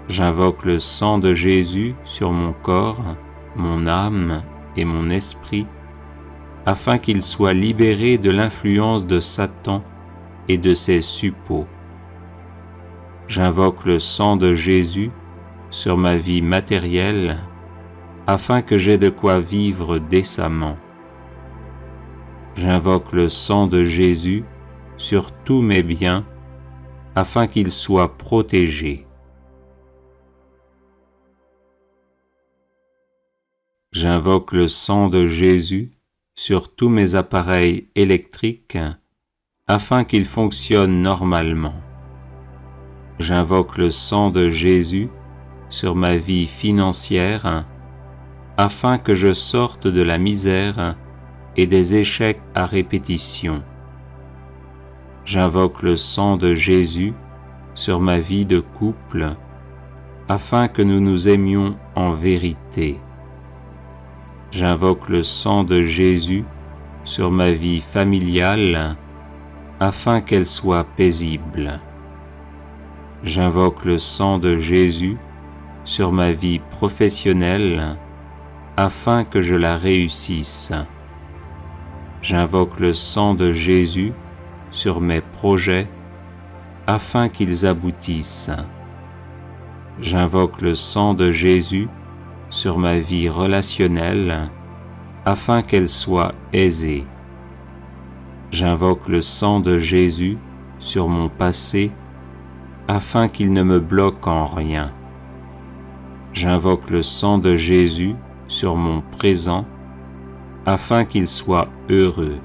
J'invoque le sang de Jésus sur mon corps, mon âme et mon esprit, afin qu'ils soient libérés de l'influence de Satan et de ses suppôts. J'invoque le sang de Jésus sur ma vie matérielle, afin que j'aie de quoi vivre décemment. J'invoque le sang de Jésus sur tous mes biens, afin qu'ils soient protégés. J'invoque le sang de Jésus sur tous mes appareils électriques, afin qu'ils fonctionnent normalement. J'invoque le sang de Jésus sur ma vie financière, afin que je sorte de la misère et des échecs à répétition. J'invoque le sang de Jésus sur ma vie de couple, afin que nous nous aimions en vérité. J'invoque le sang de Jésus sur ma vie familiale, afin qu'elle soit paisible. J'invoque le sang de Jésus sur ma vie professionnelle, afin que je la réussisse. J'invoque le sang de Jésus sur mes projets, afin qu'ils aboutissent. J'invoque le sang de Jésus sur ma vie relationnelle, afin qu'elle soit aisée. J'invoque le sang de Jésus sur mon passé, afin qu'il ne me bloque en rien. J'invoque le sang de Jésus sur mon présent, afin qu'il soit heureux.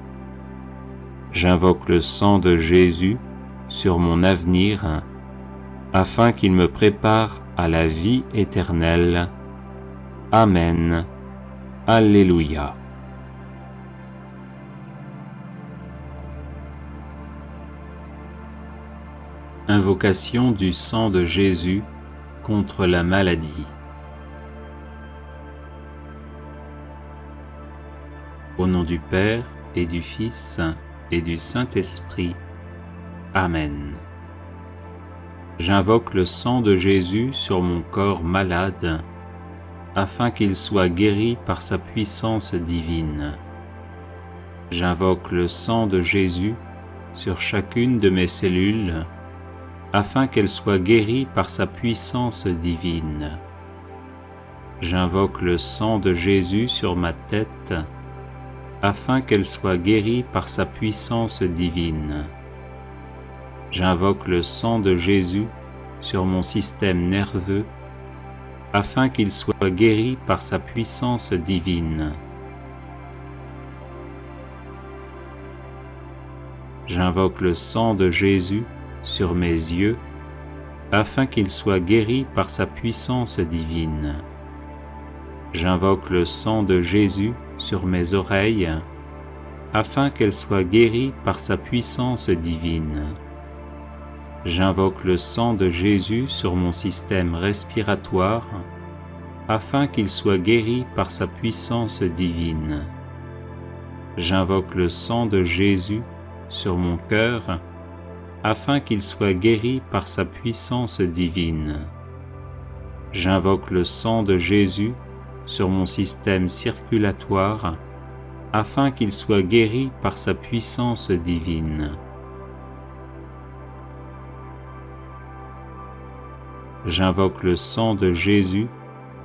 J'invoque le sang de Jésus sur mon avenir, afin qu'il me prépare à la vie éternelle. Amen. Alléluia. Invocation du sang de Jésus contre la maladie. Au nom du Père, et du Fils, et du Saint-Esprit. Amen. J'invoque le sang de Jésus sur mon corps malade, afin qu'il soit guéri par sa puissance divine. J'invoque le sang de Jésus sur chacune de mes cellules, afin qu'elles soient guéries par sa puissance divine. J'invoque le sang de Jésus sur ma tête, afin qu'elle soit guérie par sa puissance divine. J'invoque le sang de Jésus sur mon système nerveux, afin qu'il soit guéri par sa puissance divine. J'invoque le sang de Jésus sur mes yeux, afin qu'ils soient guéris par sa puissance divine. J'invoque le sang de Jésus sur mes oreilles, afin qu'elles soient guéries par sa puissance divine. J'invoque le sang de Jésus sur mon système respiratoire, afin qu'il soit guéri par sa puissance divine. J'invoque le sang de Jésus sur mon cœur, afin qu'il soit guéri par sa puissance divine. J'invoque le sang de Jésus sur mon système circulatoire, afin qu'il soit guéri par sa puissance divine. J'invoque le sang de Jésus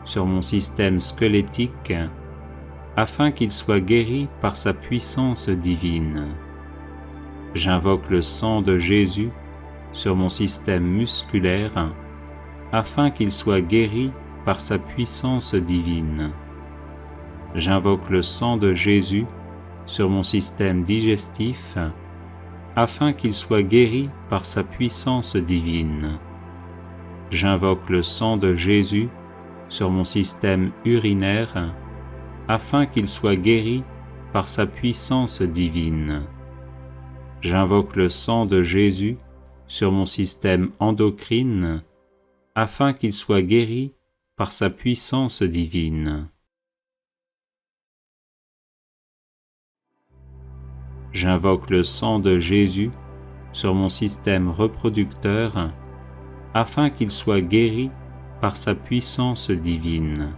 sur mon système squelettique, afin qu'il soit guéri par sa puissance divine. J'invoque le sang de Jésus sur mon système musculaire, afin qu'il soit guéri par sa puissance divine. J'invoque le sang de Jésus sur mon système digestif, afin qu'il soit guéri par sa puissance divine. J'invoque le sang de Jésus sur mon système urinaire, afin qu'il soit guéri par sa puissance divine. J'invoque le sang de Jésus sur mon système endocrine, afin qu'il soit guéri par sa puissance divine. J'invoque le sang de Jésus sur mon système reproducteur, afin qu'il soit guéri par sa puissance divine.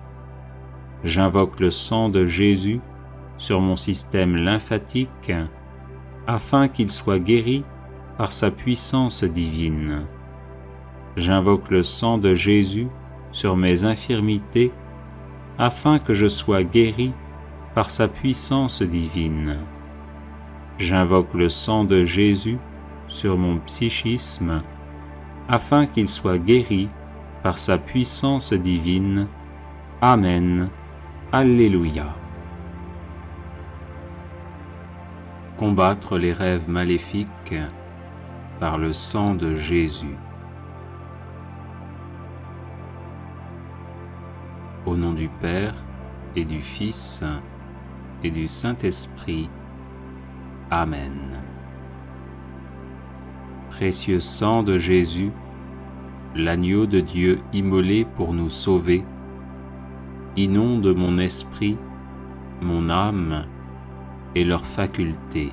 J'invoque le sang de Jésus sur mon système lymphatique, afin qu'il soit guéri par sa puissance divine. J'invoque le sang de Jésus sur mes infirmités, afin que je sois guéri par sa puissance divine. J'invoque le sang de Jésus sur mon psychisme, afin qu'il soit guéri par sa puissance divine. Amen. Alléluia. Combattre les rêves maléfiques par le sang de Jésus. Au nom du Père et du Fils et du Saint-Esprit. Amen. Précieux sang de Jésus, l'agneau de Dieu immolé pour nous sauver, inonde mon esprit, mon âme et leurs facultés,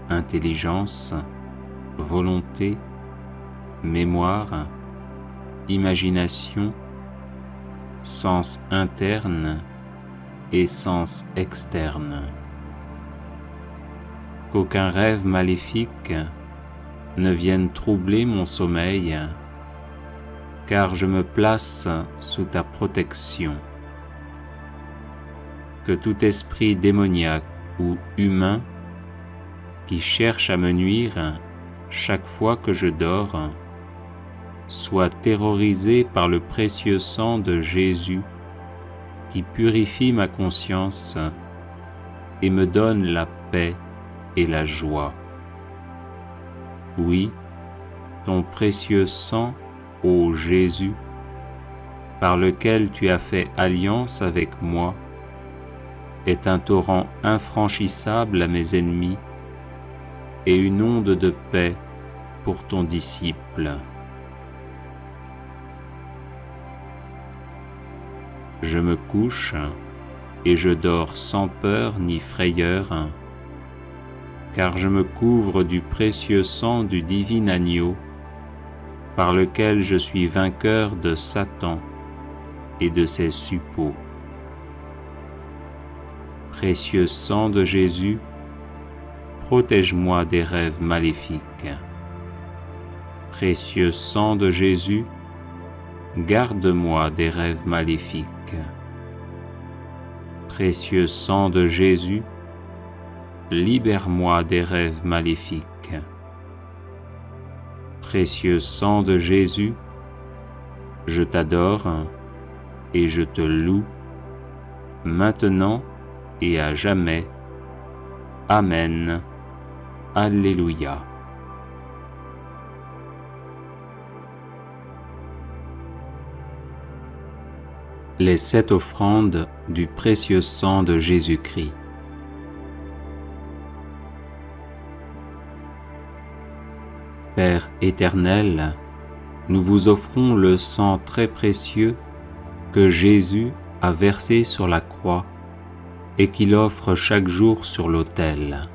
intelligence, volonté, mémoire, imagination, sens interne et sens externe. Qu'aucun rêve maléfique ne vienne troubler mon sommeil, car je me place sous ta protection. Que tout esprit démoniaque ou humain qui cherche à me nuire chaque fois que je dors soit terrorisé par le précieux sang de Jésus qui purifie ma conscience et me donne la paix et la joie. Oui, ton précieux sang, ô Jésus, par lequel tu as fait alliance avec moi, est un torrent infranchissable à mes ennemis et une onde de paix pour ton disciple. Je me couche et je dors sans peur ni frayeur, car je me couvre du précieux sang du divin agneau, par lequel je suis vainqueur de Satan et de ses suppôts. Précieux sang de Jésus, protège-moi des rêves maléfiques. Précieux sang de Jésus, garde-moi des rêves maléfiques. Précieux sang de Jésus, libère-moi des rêves maléfiques. Précieux sang de Jésus, je t'adore et je te loue, maintenant et à jamais. Amen. Alléluia. Les 7 offrandes du précieux sang de Jésus-Christ. Père éternel, nous vous offrons le sang très précieux que Jésus a versé sur la croix et qu'il offre chaque jour sur l'autel.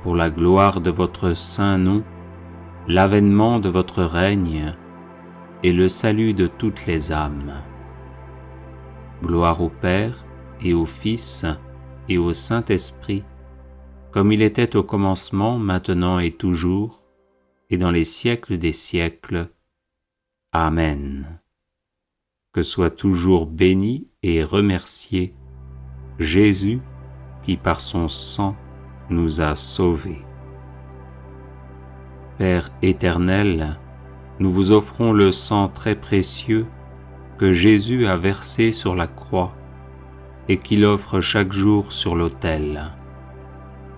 Pour la gloire de votre saint nom, l'avènement de votre règne et le salut de toutes les âmes. Gloire au Père et au Fils et au Saint-Esprit, comme il était au commencement, maintenant et toujours, et dans les siècles des siècles. Amen. Que soit toujours béni et remercié Jésus qui par son sang nous a sauvés. Père éternel, nous vous offrons le sang très précieux que Jésus a versé sur la croix et qu'il offre chaque jour sur l'autel.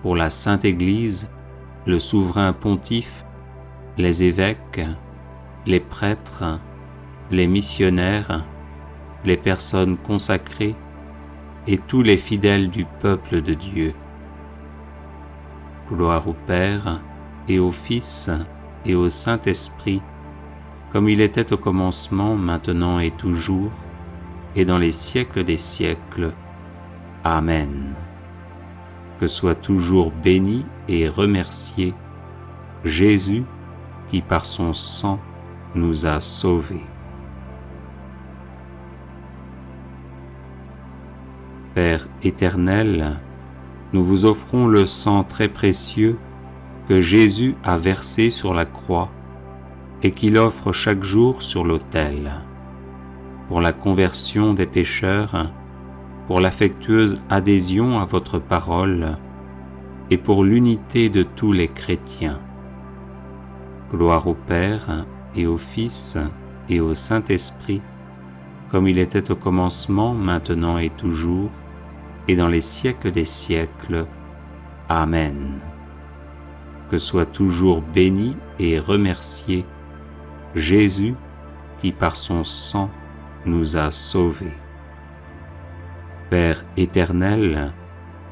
Pour la Sainte Église, le souverain pontife, les évêques, les prêtres, les missionnaires, les personnes consacrées et tous les fidèles du peuple de Dieu. Gloire au Père et au Fils et au Saint-Esprit, comme il était au commencement, maintenant et toujours, et dans les siècles des siècles. Amen. Que soit toujours béni et remercié Jésus qui par son sang nous a sauvés. Père éternel, nous vous offrons le sang très précieux que Jésus a versé sur la croix et qu'il offre chaque jour sur l'autel. Pour la conversion des pécheurs, pour l'affectueuse adhésion à votre parole et pour l'unité de tous les chrétiens. Gloire au Père et au Fils et au Saint-Esprit, comme il était au commencement, maintenant et toujours, et dans les siècles des siècles. Amen. Que soit toujours béni et remercié Jésus qui par son sang nous a sauvés. Père éternel,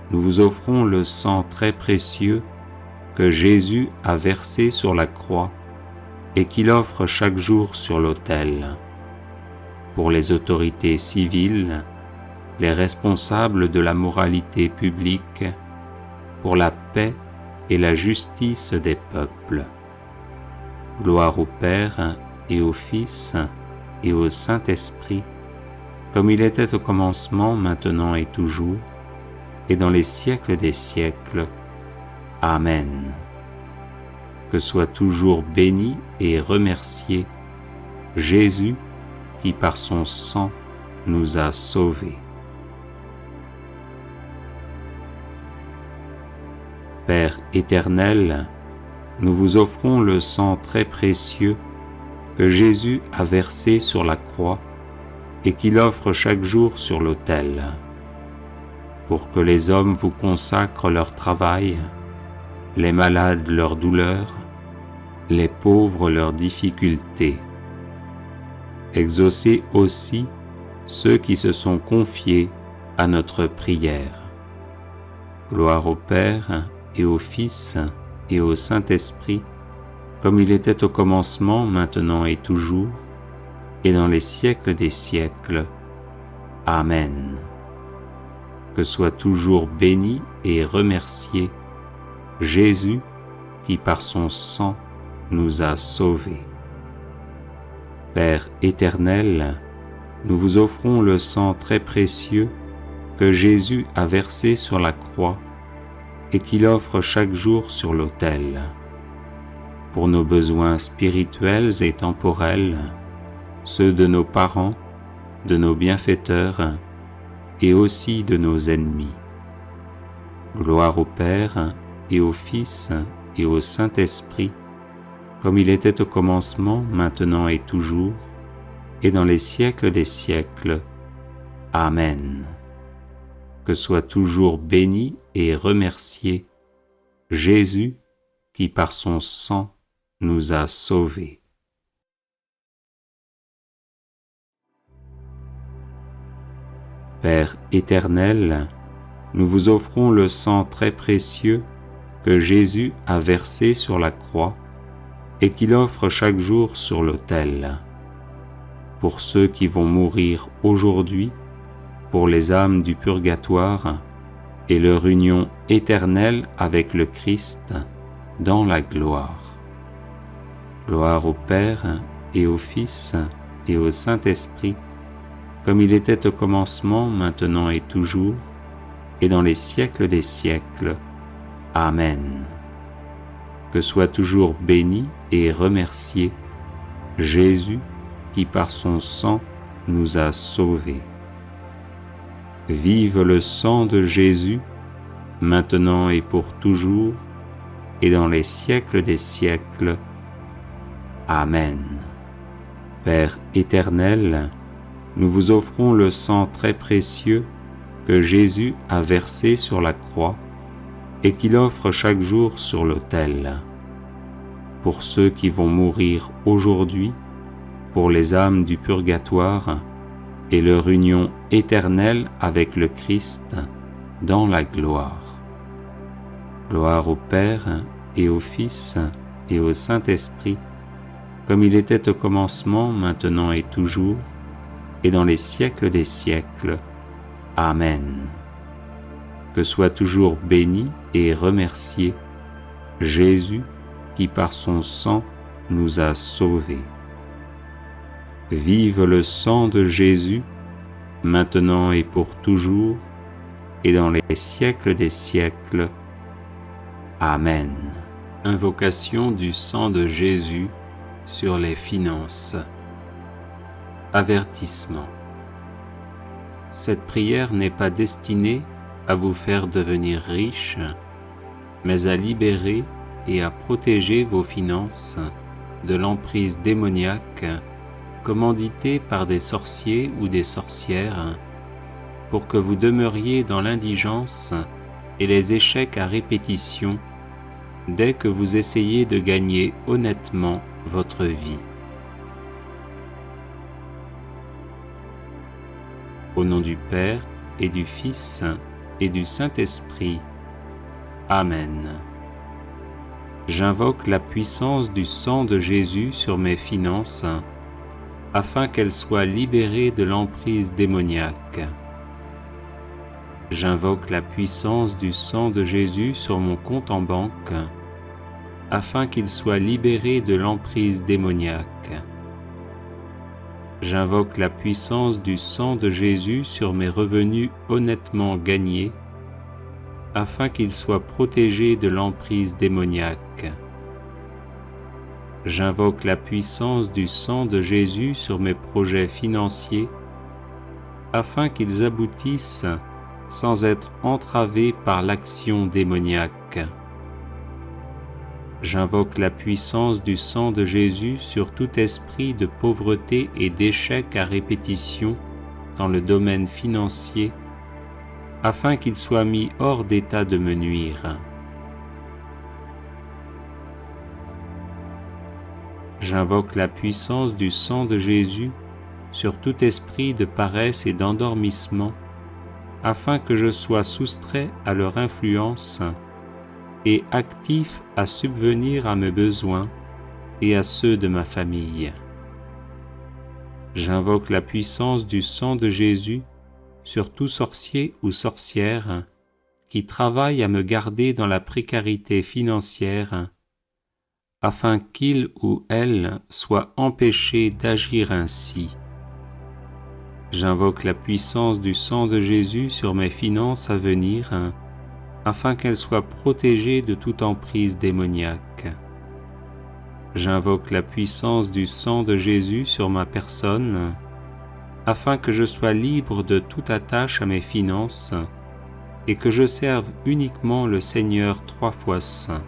nous vous offrons le sang très précieux que Jésus a versé sur la croix et qu'il offre chaque jour sur l'autel. Pour les autorités civiles, les responsables de la moralité publique, pour la paix et la justice des peuples. Gloire au Père et au Fils et au Saint-Esprit, comme il était au commencement, maintenant et toujours, et dans les siècles des siècles. Amen. Que soit toujours béni et remercié Jésus qui par son sang nous a sauvés. Père éternel, nous vous offrons le sang très précieux que Jésus a versé sur la croix et qu'il offre chaque jour sur l'autel. Pour que les hommes vous consacrent leur travail, les malades leur douleur, les pauvres leurs difficultés. Exaucez aussi ceux qui se sont confiés à notre prière. Gloire au Père et au Fils et au Saint-Esprit, comme il était au commencement, maintenant et toujours, et dans les siècles des siècles. Amen. Que soit toujours béni et remercié Jésus qui par son sang nous a sauvés. Père éternel, nous vous offrons le sang très précieux que Jésus a versé sur la croix et qu'il offre chaque jour sur l'autel. Pour nos besoins spirituels et temporels, ceux de nos parents, de nos bienfaiteurs et aussi de nos ennemis. Gloire au Père et au Fils et au Saint-Esprit, comme il était au commencement, maintenant et toujours, et dans les siècles des siècles. Amen. Que soit toujours béni et remercié Jésus qui par son sang nous a sauvés. Père éternel, nous vous offrons le sang très précieux que Jésus a versé sur la croix et qu'il offre chaque jour sur l'autel. pour ceux qui vont mourir aujourd'hui, pour les âmes du purgatoire et leur union éternelle avec le Christ dans la gloire. Gloire au Père et au Fils et au Saint-Esprit, comme il était au commencement, maintenant et toujours, et dans les siècles des siècles. Amen. Que soit toujours béni et remercié Jésus qui par son sang nous a sauvés. Vive le sang de Jésus, maintenant et pour toujours, et dans les siècles des siècles. Amen. Père éternel, nous vous offrons le sang très précieux que Jésus a versé sur la croix et qu'il offre chaque jour sur l'autel. Pour ceux qui vont mourir aujourd'hui, pour les âmes du purgatoire et leur union éternelle avec le Christ dans la gloire. Gloire au Père et au Fils et au Saint-Esprit, comme il était au commencement, maintenant et toujours, et dans les siècles des siècles. Amen. Que soit toujours béni et remercié Jésus qui par son sang nous a sauvés. Vive le sang de Jésus, maintenant et pour toujours, et dans les siècles des siècles. Amen. Invocation du sang de Jésus sur les finances. Avertissement. Cette prière n'est pas destinée à vous faire devenir riche, mais à libérer et à protéger vos finances de l'emprise démoniaque commanditée par des sorciers ou des sorcières pour que vous demeuriez dans l'indigence et les échecs à répétition dès que vous essayez de gagner honnêtement votre vie. Au nom du Père et du Fils et du Saint-Esprit. Amen. J'invoque la puissance du sang de Jésus sur mes finances, afin qu'elles soient libérées de l'emprise démoniaque. J'invoque la puissance du sang de Jésus sur mon compte en banque, afin qu'il soit libéré de l'emprise démoniaque. J'invoque la puissance du sang de Jésus sur mes revenus honnêtement gagnés, afin qu'ils soient protégés de l'emprise démoniaque. J'invoque la puissance du sang de Jésus sur mes projets financiers, afin qu'ils aboutissent sans être entravés par l'action démoniaque. J'invoque la puissance du sang de Jésus sur tout esprit de pauvreté et d'échec à répétition dans le domaine financier, afin qu'il soit mis hors d'état de me nuire. J'invoque la puissance du sang de Jésus sur tout esprit de paresse et d'endormissement, afin que je sois soustrait à leur influence et actif à subvenir à mes besoins et à ceux de ma famille. J'invoque la puissance du sang de Jésus sur tout sorcier ou sorcière qui travaille à me garder dans la précarité financière, afin qu'il ou elle soit empêché d'agir ainsi. J'invoque la puissance du sang de Jésus sur mes finances à venir, afin qu'elles soient protégées de toute emprise démoniaque. J'invoque la puissance du sang de Jésus sur ma personne, afin que je sois libre de toute attache à mes finances et que je serve uniquement le Seigneur 3 fois saint.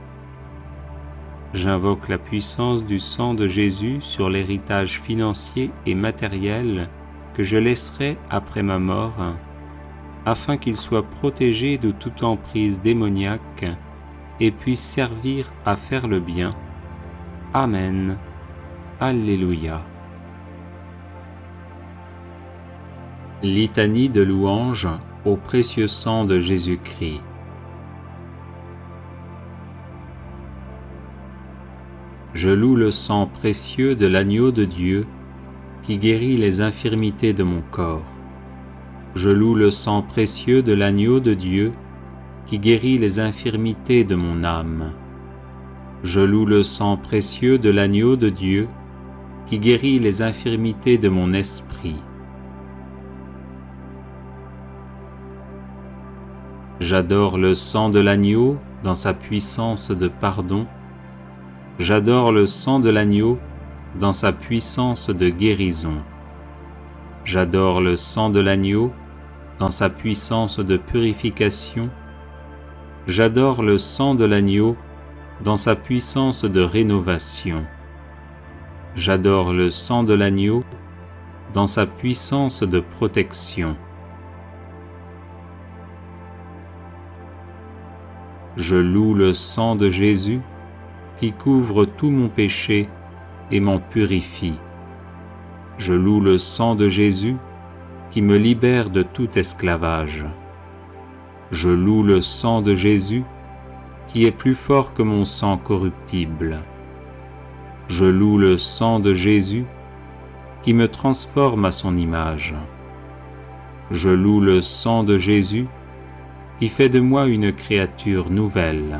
J'invoque la puissance du sang de Jésus sur l'héritage financier et matériel que je laisserai après ma mort, afin qu'il soit protégé de toute emprise démoniaque et puisse servir à faire le bien. Amen. Alléluia. Litanie de louange au précieux sang de Jésus-Christ. Je loue le sang précieux de l'agneau de Dieu qui guérit les infirmités de mon corps. Je loue le sang précieux de l'agneau de Dieu, qui guérit les infirmités de mon âme. Je loue le sang précieux de l'agneau de Dieu, qui guérit les infirmités de mon esprit. J'adore le sang de l'agneau dans sa puissance de pardon. J'adore le sang de l'agneau dans sa puissance de guérison. J'adore le sang de l'agneau dans sa puissance de purification. J'adore le sang de l'agneau dans sa puissance de rénovation. J'adore le sang de l'agneau dans sa puissance de protection. Je loue le sang de Jésus qui couvre tout mon péché et m'en purifie. Je loue le sang de Jésus qui me libère de tout esclavage. Je loue le sang de Jésus qui est plus fort que mon sang corruptible. Je loue le sang de Jésus qui me transforme à son image. Je loue le sang de Jésus qui fait de moi une créature nouvelle.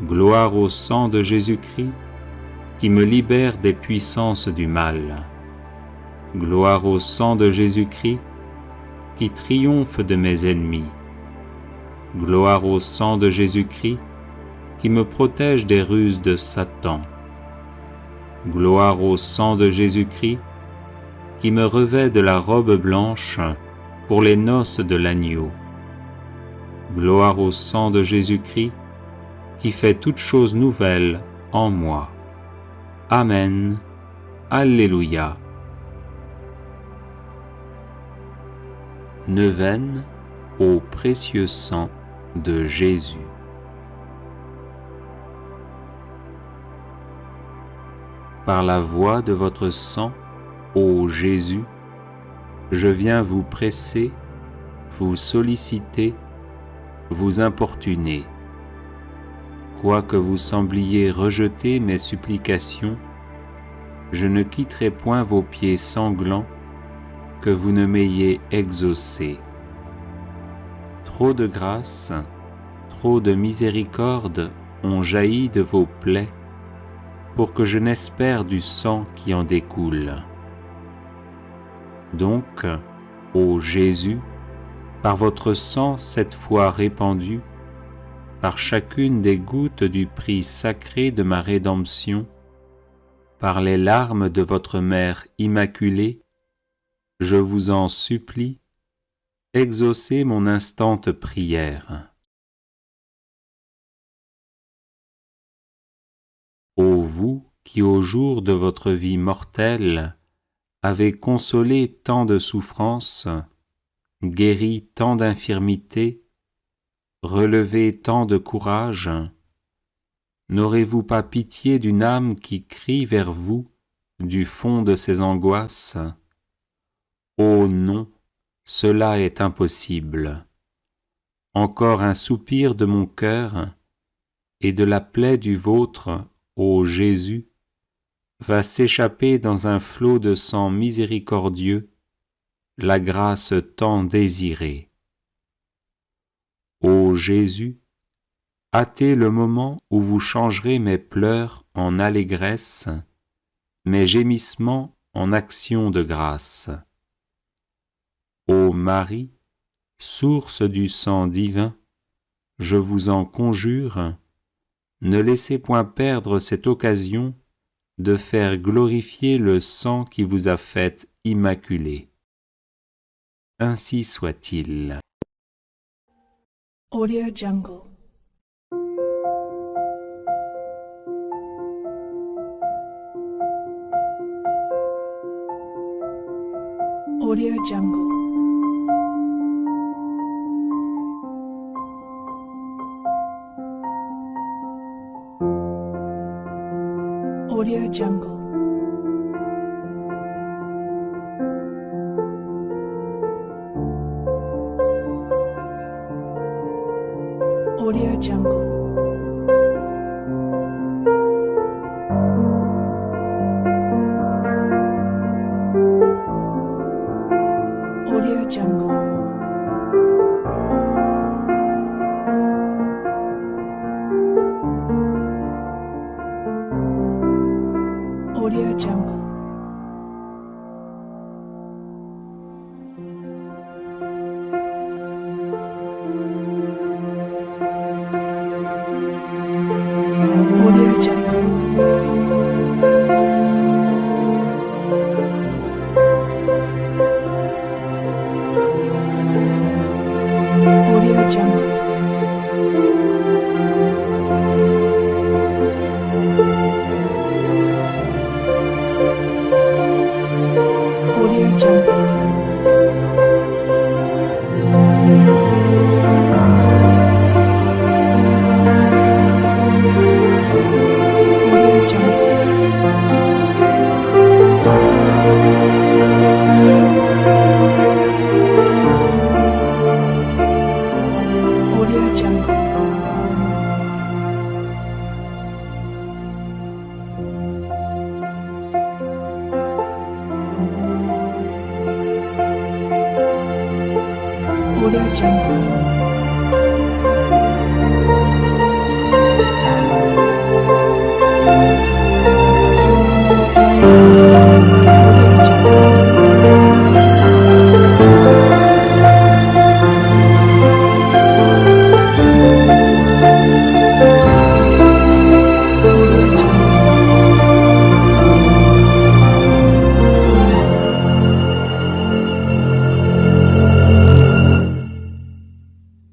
Gloire au sang de Jésus-Christ qui me libère des puissances du mal. Gloire au sang de Jésus-Christ qui triomphe de mes ennemis. Gloire au sang de Jésus-Christ qui me protège des ruses de Satan. Gloire au sang de Jésus-Christ qui me revêt de la robe blanche pour les noces de l'agneau. Gloire au sang de Jésus-Christ qui fait toutes choses nouvelles en moi. Amen. Alléluia. Neuvaine au précieux sang de Jésus. Par la voie de votre sang, ô Jésus, je viens vous presser, vous solliciter, vous importuner. Quoique vous sembliez rejeter mes supplications, je ne quitterai point vos pieds sanglants, que vous ne m'ayez exaucé. Trop de grâce, trop de miséricorde ont jailli de vos plaies, pour que je n'espère du sang qui en découle. Donc, ô Jésus, par votre sang cette fois répandu, par chacune des gouttes du prix sacré de ma rédemption, par les larmes de votre Mère immaculée, je vous en supplie, exaucez mon instante prière. Ô vous qui au jour de votre vie mortelle avez consolé tant de souffrances, guéri tant d'infirmités, relevé tant de courage, n'aurez-vous pas pitié d'une âme qui crie vers vous du fond de ses angoisses? Oh non, cela est impossible. Encore un soupir de mon cœur et de la plaie du vôtre, ô Jésus, va s'échapper dans un flot de sang miséricordieux, la grâce tant désirée. Ô Jésus, hâtez le moment où vous changerez mes pleurs en allégresse, mes gémissements en actions de grâce. Ô Marie, source du sang divin, je vous en conjure, ne laissez point perdre cette occasion de faire glorifier le sang qui vous a faite immaculée. Ainsi soit-il. Audio Jungle. Audio Jungle. Audio Jungle. Audio Jungle. Jungle.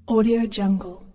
Audio Jungle.